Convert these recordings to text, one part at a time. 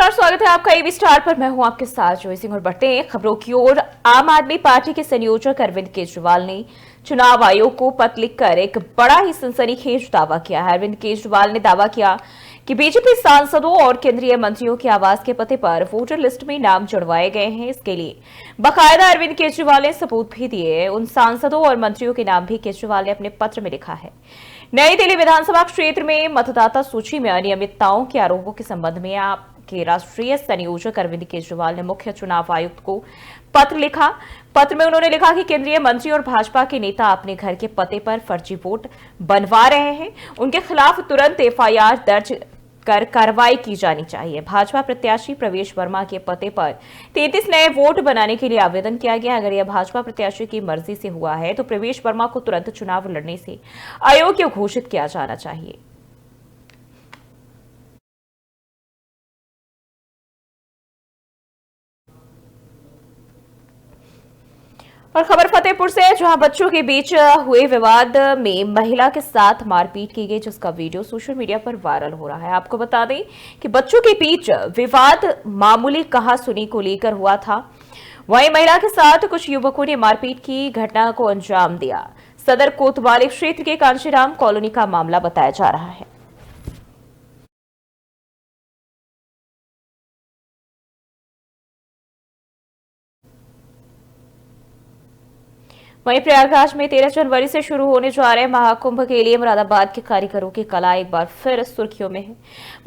नमस्कार, स्वागत है आपका एबी स्टार पर। मैं हूं आपके साथ जोई सिंह और बढ़ते हैं खबरों की ओर। आम आदमी पार्टी के संयोजक अरविंद केजरीवाल ने चुनाव आयोग को पत्र लिखकर एक बड़ा ही सनसनीखेज दावा किया है। अरविंद केजरीवाल ने दावा किया कि बीजेपी सांसदों और केंद्रीय मंत्रियों के आवास के पते पर वोटर लिस्ट में नाम जुड़वाए गए हैं। इसके लिए बाकायदा अरविंद केजरीवाल ने सबूत भी दिए। उन सांसदों और मंत्रियों के नाम भी केजरीवाल ने अपने पत्र में लिखा है। नई दिल्ली विधानसभा क्षेत्र में मतदाता सूची में अनियमितताओं के आरोपों के संबंध में के राष्ट्रीय संयोजक अरविंद केजरीवाल ने मुख्य चुनाव आयुक्त को पत्र लिखा। पत्र में उन्होंने लिखा कि केंद्रीय मंत्री और भाजपा के नेता अपने घर के पते पर फर्जी वोट बनवा रहे हैं। उनके खिलाफ तुरंत एफआईआर दर्ज कर कार्रवाई की जानी चाहिए। भाजपा प्रत्याशी प्रवेश वर्मा के पते पर 33 नए वोट बनाने के लिए आवेदन किया गया। अगर यह भाजपा प्रत्याशी की मर्जी से हुआ है तो प्रवेश वर्मा को तुरंत चुनाव लड़ने से अयोग्य घोषित किया जाना चाहिए। और खबर फतेहपुर से, जहां बच्चों के बीच हुए विवाद में महिला के साथ मारपीट की गई, जिसका वीडियो सोशल मीडिया पर वायरल हो रहा है। आपको बता दें कि बच्चों के बीच विवाद मामूली कहासुनी को लेकर हुआ था। वहीं महिला के साथ कुछ युवकों ने मारपीट की घटना को अंजाम दिया। सदर कोतवाली क्षेत्र के कांशीराम कॉलोनी का मामला बताया जा रहा है। वहीं प्रयागराज में 13 जनवरी से शुरू होने जा रहे महाकुंभ के लिए मुरादाबाद के कारीगरों की कला एक बार फिर सुर्खियों में है।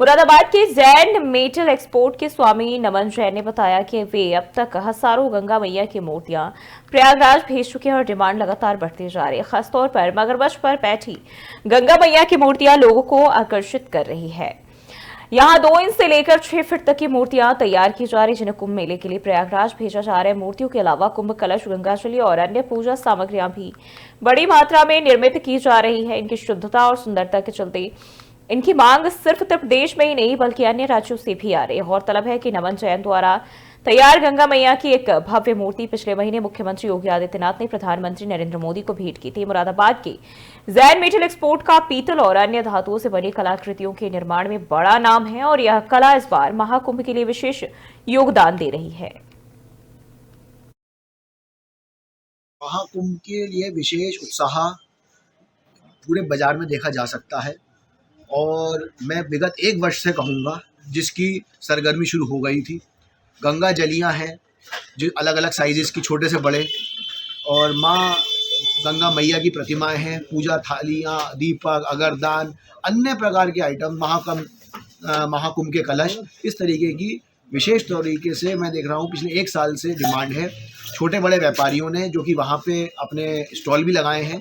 मुरादाबाद के जैन मेटल एक्सपोर्ट के स्वामी नमन जैन ने बताया कि वे अब तक हजारों गंगा मैया की मूर्तियां प्रयागराज भेज चुके हैं और डिमांड लगातार बढ़ती जा रही है। खासतौर पर मगरमच्छ पर बैठी गंगा मैया की मूर्तियां लोगों को आकर्षित कर रही है। यहां 2 इंच से लेकर 6 फीट तक की मूर्तियां तैयार की जा रही, जिन्हें कुंभ मेले के लिए प्रयागराज भेजा जा रहा है। मूर्तियों के अलावा कुंभ कलश, गंगाजली और अन्य पूजा सामग्रियां भी बड़ी मात्रा में निर्मित की जा रही है। इनकी शुद्धता और सुंदरता के चलते इनकी मांग सिर्फ उत्तर प्रदेश में ही नहीं बल्कि अन्य राज्यों से भी आ रही है। गौरतलब है कि नमन जैन द्वारा तैयार गंगा मैया की एक भव्य मूर्ति पिछले महीने मुख्यमंत्री योगी आदित्यनाथ ने प्रधानमंत्री नरेंद्र मोदी को भेंट की थी। मुरादाबाद के जैन मेटल एक्सपोर्ट का पीतल और अन्य धातुओं से बनी कलाकृतियों के निर्माण में बड़ा नाम है और यह कला इस बार महाकुंभ के लिए विशेष योगदान दे रही है। महाकुंभ के लिए विशेष उत्साह पूरे बाजार में देखा जा सकता है और मैं विगत 1 वर्ष से कहूँगा जिसकी सरगर्मी शुरू हो गई थी। गंगा जलियाँ हैं जो अलग अलग साइजेस की, छोटे से बड़े, और माँ गंगा मैया की प्रतिमाएं हैं, पूजा थालियाँ, दीपक, अगरदान, अन्य प्रकार के आइटम, महाकुंभ के कलश, इस तरीके की विशेष तरीके से मैं देख रहा हूँ पिछले 1 साल से डिमांड है। छोटे बड़े व्यापारियों ने जो कि वहाँ पे अपने स्टॉल भी लगाए हैं,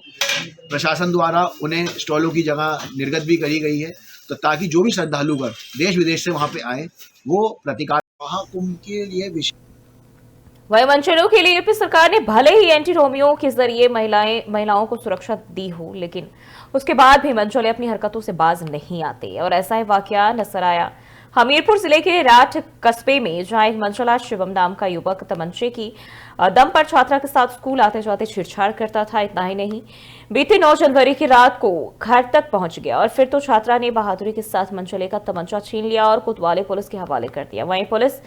प्रशासन द्वारा उन्हें स्टॉलों की जगह निर्गत भी करी गई है, तो ताकि जो भी श्रद्धालुगण देश विदेश से वहाँ पे आए वो प्रतिकार महाकुंभ के लिए वहीं वंचनों के लिए यूपी सरकार ने भले ही एंटी रोमियो के जरिए महिलाओं को सुरक्षा दी हो, लेकिन उसके बाद भी मंचोले अपनी हरकतों से बाज नहीं आते। और ऐसा ही वाकया नजर आया हमीरपुर जिले के राठ कस्बे में, जहां एक मंचला शिवम नाम का युवक तमंचे की दम पर छात्रा के साथ स्कूल आते जाते छेड़छाड़ करता था। इतना ही नहीं, बीते 9 जनवरी की रात को घर तक पहुंच गया और फिर तो छात्रा ने बहादुरी के साथ मंचले का तमंचा छीन लिया और कोतवाली पुलिस के हवाले कर दिया। वहीं पुलिस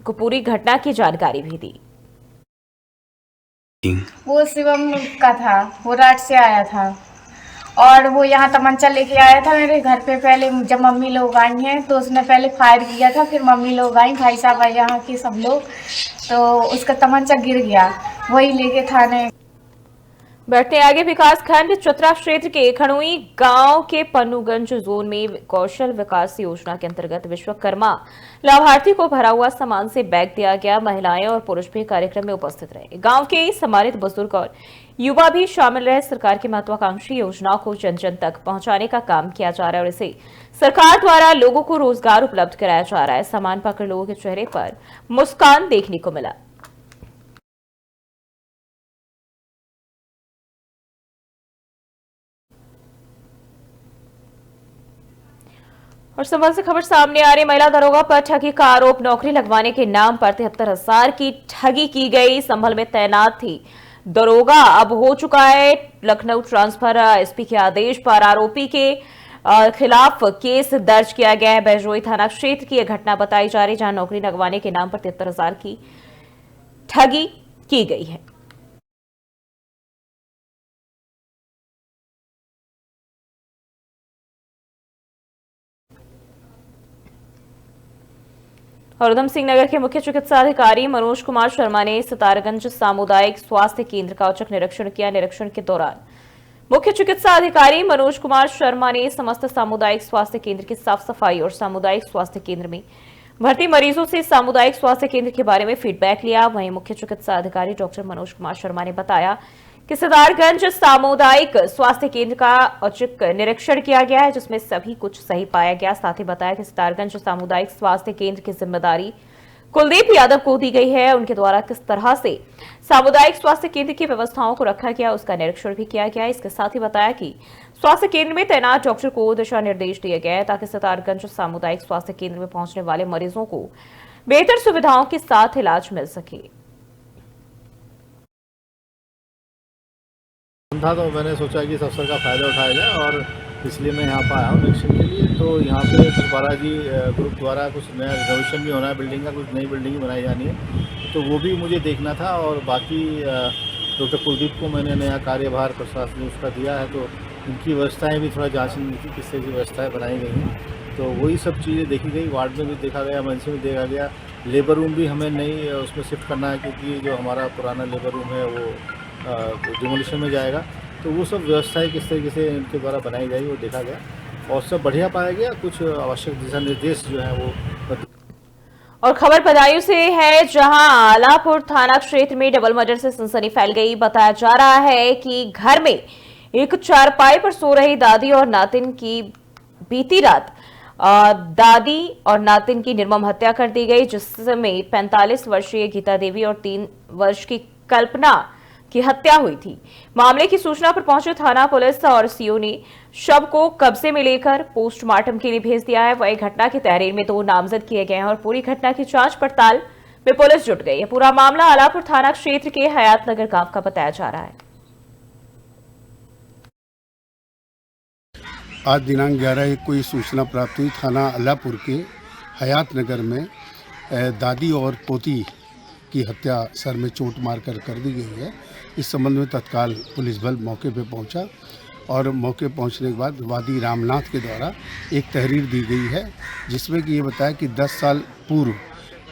को पूरी घटना की जानकारी भी दी। वो शिवम का था, वो रात से आया था और वो यहाँ तमंचा लेके आया था मेरे घर पे। पहले जब मम्मी लोग आई हैं तो उसने पहले फायर किया था, फिर मम्मी लोग आई, भाई साहब आए यहाँ के सब लोग, तो उसका तमंचा गिर गया, वही लेके थाने। बढ़ते आगे, विकास खंड चतरा क्षेत्र के खड़ुई गांव के पन्नूगंज जोन में कौशल विकास योजना के अंतर्गत विश्वकर्मा लाभार्थी को भरा हुआ सामान से बैग दिया गया। महिलाएं और पुरुष भी कार्यक्रम में उपस्थित रहे। गांव के सम्मानित बुजुर्ग और युवा भी शामिल रहे। सरकार की महत्वाकांक्षी योजनाओं को जन जन तक पहुंचाने का काम किया जा रहा है और इसे सरकार द्वारा लोगों को रोजगार उपलब्ध कराया जा रहा है। सामान पाकर लोगों के चेहरे पर मुस्कान देखने को मिला। और संभल से खबर सामने आ रही, महिला दरोगा पर ठगी का आरोप। नौकरी लगवाने के नाम पर 73,000 की ठगी की गई। संभल में तैनात थी दरोगा अब हो चुका है लखनऊ ट्रांसफर। एसपी के आदेश पर आरोपी के खिलाफ केस दर्ज किया गया है। बहजोई थाना क्षेत्र की यह घटना बताई जा रही, जहां नौकरी लगवाने के नाम पर 73,000 की ठगी की गई है। और उधम सिंह नगर के मुख्य चिकित्सा अधिकारी मनोज कुमार शर्मा ने सितारगंज सामुदायिक स्वास्थ्य केंद्र का औचक निरीक्षण किया। निरीक्षण के दौरान मुख्य चिकित्सा अधिकारी मनोज कुमार शर्मा ने समस्त सामुदायिक स्वास्थ्य केंद्र की साफ सफाई और सामुदायिक स्वास्थ्य केंद्र में भर्ती मरीजों से सामुदायिक स्वास्थ्य केंद्र के बारे में फीडबैक लिया। वहीं मुख्य चिकित्सा अधिकारी डॉक्टर मनोज कुमार शर्मा ने बताया कि सितारगंज सामुदायिक स्वास्थ्य केंद्र का औचक निरीक्षण किया गया है, जिसमें सभी कुछ सही पाया गया। साथ ही बताया कि सितारगंज सामुदायिक स्वास्थ्य केंद्र की जिम्मेदारी कुलदीप यादव को दी गई है। उनके द्वारा किस तरह से सामुदायिक स्वास्थ्य केंद्र की व्यवस्थाओं को रखा गया, उसका निरीक्षण भी किया गया। इसके साथ ही बताया कि स्वास्थ्य केंद्र में तैनात डॉक्टर को दिशा निर्देश दिए गए हैं ताकि सितारगंज सामुदायिक स्वास्थ्य केंद्र में पहुंचने वाले मरीजों को बेहतर सुविधाओं के साथ इलाज मिल सके। था तो मैंने सोचा कि इस अवसर का फ़ायदा उठाया जाए और इसलिए मैं यहाँ पर आया हूँ निरीक्षण के लिए। तो यहाँ पे कुछ बालाजी ग्रुप द्वारा कुछ नया रिनोवेशन भी होना है, बिल्डिंग का कुछ नई बिल्डिंग बनाई जानी है, तो वो भी मुझे देखना था। और बाकी डॉक्टर कुलदीप को मैंने नया कार्यभार प्रशासन ने उसका दिया है, तो इनकी व्यवस्थाएँ भी थोड़ा जाँचनी थी, किस तरह की व्यवस्थाएँ बनाई गई हैं। तो वही सब चीज़ें देखी गई, वार्ड में भी देखा गया, मंच में देखा गया। लेबर रूम भी हमें नई उसमें शिफ्ट करना है, क्योंकि जो हमारा पुराना लेबर रूम है वो डिमोलिशन में जाएगा। तो वो सब व्यवस्थाएं किस तरीके से इनके द्वारा बनाई गई वो देखा गया और सब बढ़िया पाया गया। कुछ आवश्यक दिशा निर्देश जो है वो। और खबर बदायूं से है, जहां आलापुर थाना क्षेत्र में डबल मर्डर से सनसनी फैल गई। बताया जा रहा है कि घर में एक चारपाई पर सो रही दादी और नातिन की बीती रात दादी और नातिन की निर्मम हत्या कर दी गई, जिसमें 45 वर्षीय गीता देवी और 3 वर्ष की कल्पना की हत्या हुई थी। मामले की सूचना पर पहुंचे थाना पुलिस और सीओ ने शव को कब्जे में लेकर पोस्टमार्टम के लिए भेज दिया है। वही घटना की तहरीर में 2 नामजद किए गए हैं और पूरी घटना की जांच पड़ताल में पुलिस जुट गई है। पूरा मामला आलापुर थाना क्षेत्र के हयात नगर गांव का बताया जा रहा है। आज दिनांक 11/1 को ये सूचना प्राप्त हुई थाना अल्लापुर के हयात नगर में दादी और पोती की हत्या सर में चोट मारकर कर दी गई है। इस संबंध में तत्काल पुलिस बल मौके पर पहुंचा और मौके पहुंचने के बाद वादी रामनाथ के द्वारा एक तहरीर दी गई है, जिसमें कि ये बताया कि 10 साल पूर्व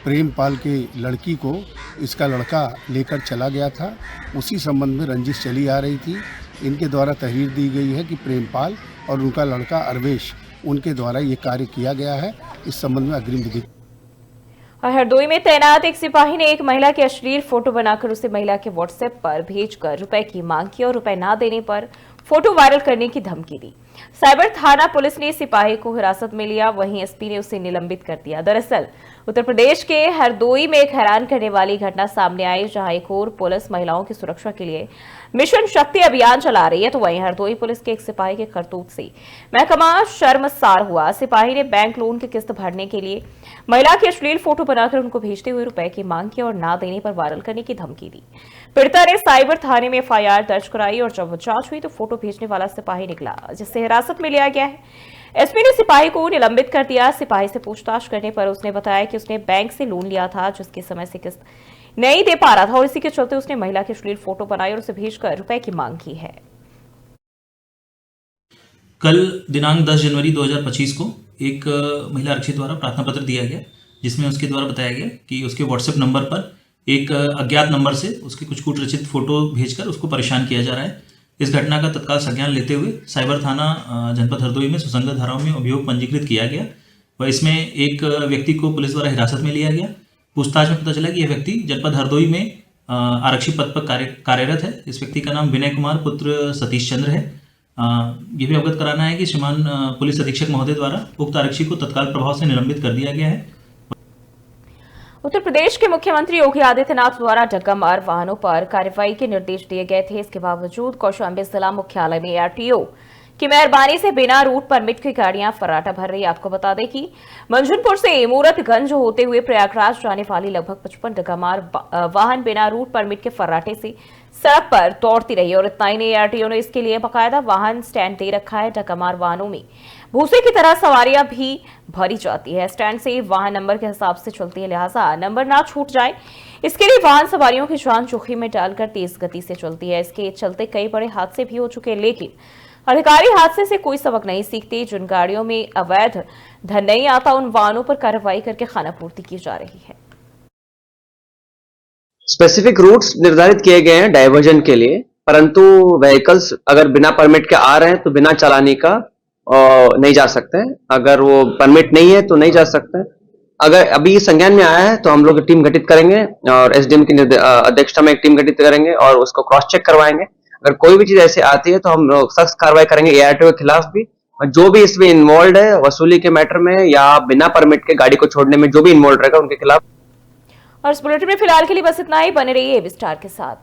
प्रेमपाल की लड़की को इसका लड़का लेकर चला गया था। उसी संबंध में रंजिश चली आ रही थी। इनके द्वारा तहरीर दी गई है कि प्रेमपाल और उनका लड़का अरवेश उनके द्वारा ये कार्य किया गया है। इस संबंध में अग्रिम विधि। हरदोई में तैनात एक सिपाही ने एक महिला की अश्लील फोटो बनाकर उसे महिला के व्हाट्सएप पर भेजकर रुपए की मांग की और रुपए ना देने पर फोटो वायरल करने की धमकी दी। साइबर थाना पुलिस ने सिपाही को हिरासत में लिया, वहीं एसपी ने उसे निलंबित कर दिया। दरअसल उत्तर प्रदेश के हरदोई में एक हैरान करने वाली घटना सामने आई, जहां एक और पुलिस महिलाओं की सुरक्षा के लिए मिशन शक्ति अभियान चला रही है, तो वहीं हरदोई पुलिस के एक सिपाही के करतूत से महकमा शर्मसार हुआ। सिपाही ने बैंक लोन की किस्त भरने के लिए महिला की अश्लील फोटो बनाकर उनको भेजते हुए रुपए की मांग की और ना देने पर वायरल करने की धमकी दी। पीड़िता ने साइबर थाने में एफआईआर दर्ज कराई और जब जांच हुई तो फोटो भेजने वाला सिपाही निकला, जिससे हिरासत में लिया गया है। एसपी ने सिपाही को निलंबित कर दिया। सिपाही से पूछताछ करने पर उसने बताया कि उसने बैंक से लोन लिया था, जिसके समय से किस्त नहीं दे पा रहा था और इसी के चलते उसने महिला की अश्लील फोटो बनाई और उसे भेजकर रुपए की मांग की है। कल दिनांक 10 जनवरी 2025 को एक महिला आरक्षी द्वारा प्रार्थना पत्र दिया गया, जिसमें उसके द्वारा बताया गया कि उसके व्हाट्सएप नंबर पर एक अज्ञात नंबर से उसके कुछ कूट रचित फोटो भेजकर उसको परेशान किया जा रहा है। इस घटना का तत्काल संज्ञान लेते हुए साइबर थाना जनपद हरदोई में सुसंगत धाराओं में अभियोग पंजीकृत किया गया व इसमें एक व्यक्ति को पुलिस द्वारा हिरासत में लिया गया। पूछताछ में पता चला कि यह व्यक्ति जनपद हरदोई में आरक्षी पद पर कार्यरत है। इस व्यक्ति का नाम विनय कुमार पुत्र सतीश चंद्र है। ये भी अवगत कराना है कि श्रीमान पुलिस अधीक्षक महोदय द्वारा उक्त आरक्षी को तत्काल प्रभाव से निलंबित कर दिया गया है। उत्तर प्रदेश के मुख्यमंत्री योगी आदित्यनाथ द्वारा डग्गामार वाहनों पर कार्रवाई के निर्देश दिए गए थे। इसके बावजूद कौशाम्बी जिला मुख्यालय में आरटीओ की मेहरबानी से बिना रूट परमिट की गाड़ियां फर्राटा भर रही। आपको बता दें कि मंझनपुर से मूरतगंज होते हुए प्रयागराज जाने वाली लगभग 55 डग्गामार वाहन बिना रूट परमिट के फर्राटे से सड़क पर दौड़ती रही और इतना ही नहीं, आरटीओ ने इसके लिए बाकायदा वाहन स्टैंड दे रखा है। डग्गामार वाहनों में भूसे की तरह सवारियां भी भरी जाती है। स्टैंड से वाहन नंबर के हिसाब से चलती है, लिहाजा नंबर ना छूट जाए इसके लिए वाहन सवारियों की जान जोखिम में डालकर तेज गति से चलती है। इसके चलते कई बड़े हादसे भी हो चुके हैं, लेकिन अधिकारी हादसे से कोई सबक नहीं सीखते। जिन गाड़ियों में अवैध धन नहीं आता उन वाहनों पर कार्रवाई करके खानापूर्ति की जा रही है। स्पेसिफिक रूट्स निर्धारित किए गए हैं डाइवर्जन के लिए, परंतु व्हीकल्स अगर बिना परमिट के आ रहे हैं तो बिना चालानी का नहीं जा सकते हैं। अगर वो परमिट नहीं है तो नहीं जा सकते हैं। अगर अभी संज्ञान में आया है तो हम लोग टीम गठित करेंगे और एसडीएम की अध्यक्षता में एक टीम गठित करेंगे और उसको क्रॉस चेक करवाएंगे। अगर कोई भी चीज ऐसे आती है तो हम लोग सख्त कार्रवाई करेंगे एआरटीओ के खिलाफ भी, और जो भी इसमें इन्वॉल्व है वसूली के मैटर में या बिना परमिट के गाड़ी को छोड़ने में जो भी इन्वॉल्व रहेगा उनके खिलाफ। और इस बुलेटिन में फिलहाल के लिए बस इतना ही। बने रहिए विस्तार के साथ।